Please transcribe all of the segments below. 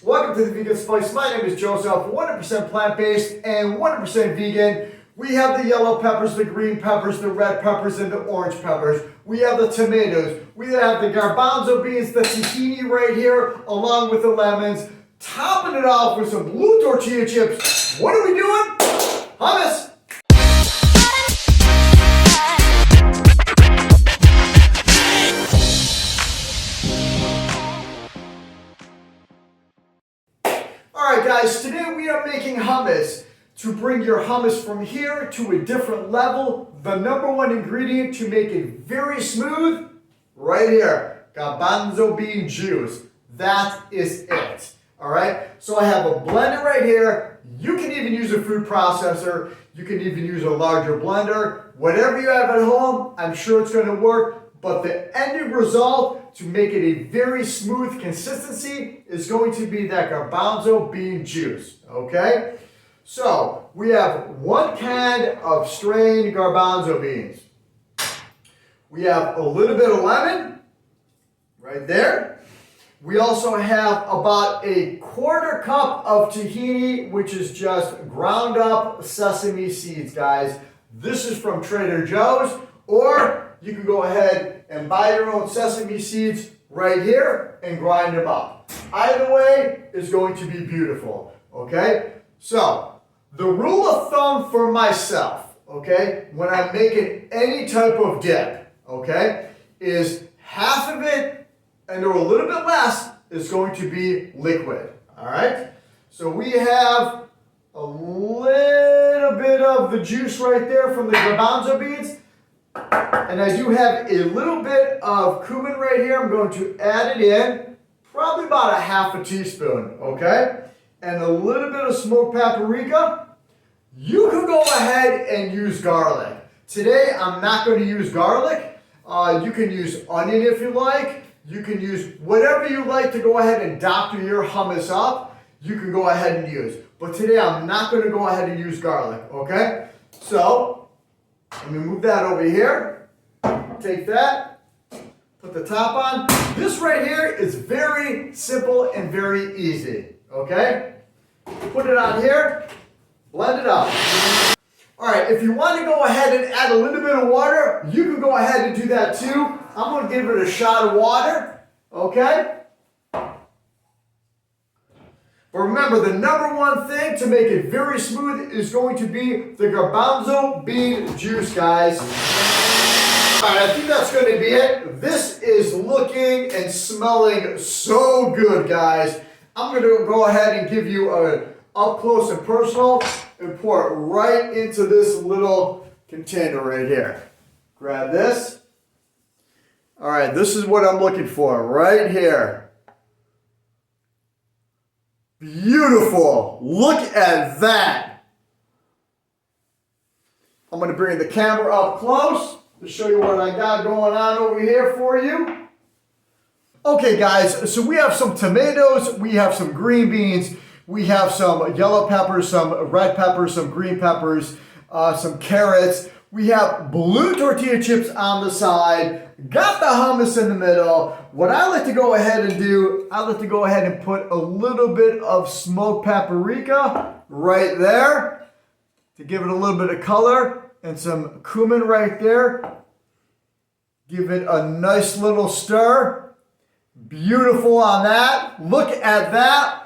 Welcome to the Vegan Spice. My name is Joseph, 100% plant-based and 100% vegan. We have the yellow peppers, the green peppers, the red peppers, and the orange peppers. We have the tomatoes. We have the garbanzo beans, the tahini right here, along with the lemons. Topping it off with some blue tortilla chips. What are we doing? Hummus! Alright guys, today we are making hummus. To bring your hummus from here to a different level, the number one ingredient to make it very smooth, right here, garbanzo bean juice. That is it. Alright, so I have a blender right here. You can even use a food processor. You can even use a larger blender. Whatever you have at home, I'm sure it's going to work. But the ending result to make it a very smooth consistency is going to be that garbanzo bean juice. Okay? So, we have 1 can of strained garbanzo beans. We have a little bit of lemon, right there. We also have about a 1/4 cup of tahini, which is just ground up sesame seeds, guys. This is from Trader Joe's, or you can go ahead and buy your own sesame seeds right here and grind them up. Either way is going to be beautiful, okay? So, the rule of thumb for myself, okay, when I'm making any type of dip, okay, is half of it and or a little bit less is going to be liquid, all right? So we have a little bit of the juice right there from the garbanzo beans, and I do have a little bit of cumin right here. I'm going to add it in, probably about a 1/2 teaspoon, okay? And a little bit of smoked paprika. You can go ahead and use garlic. Today, I'm not going to use garlic. You can use onion if you like. You can use whatever you like to go ahead and doctor your hummus up. You can go ahead and use. But today, I'm not going to go ahead and use garlic, okay? So, let me move that over here. Take that. Put the top on. This right here is very simple and very easy, okay? Put it on here. Blend it up. All right, if you want to go ahead and add a little bit of water, you can go ahead and do that too. I'm going to give it a shot of water, okay? But remember, the number one thing to make it very smooth is going to be the garbanzo bean juice, guys. All right, I think that's going to be it. This is looking and smelling so good, guys. I'm going to go ahead and give you a up close and personal and pour it right into this little container right here. Grab this. All right, this is what I'm looking for right here. Beautiful. Look at that. I'm going to bring the camera up close to show you what I got going on over here for you. Okay, guys, so we have some tomatoes, we have some green beans, we have some yellow peppers, some red peppers, some green peppers, some carrots. We have blue tortilla chips on the side. Got the hummus in the middle. What I like to go ahead and do, I like to go ahead and put a little bit of smoked paprika right there to give it a little bit of color, and some cumin right there. Give it a nice little stir. Beautiful on that. Look at that.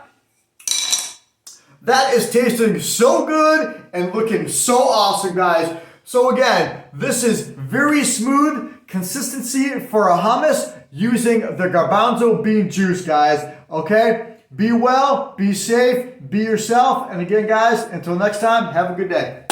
That is tasting so good and looking so awesome, guys. So again, this is very smooth consistency for a hummus using the garbanzo bean juice, guys. Okay? Be well, be safe, be yourself. And again, guys, until next time, have a good day.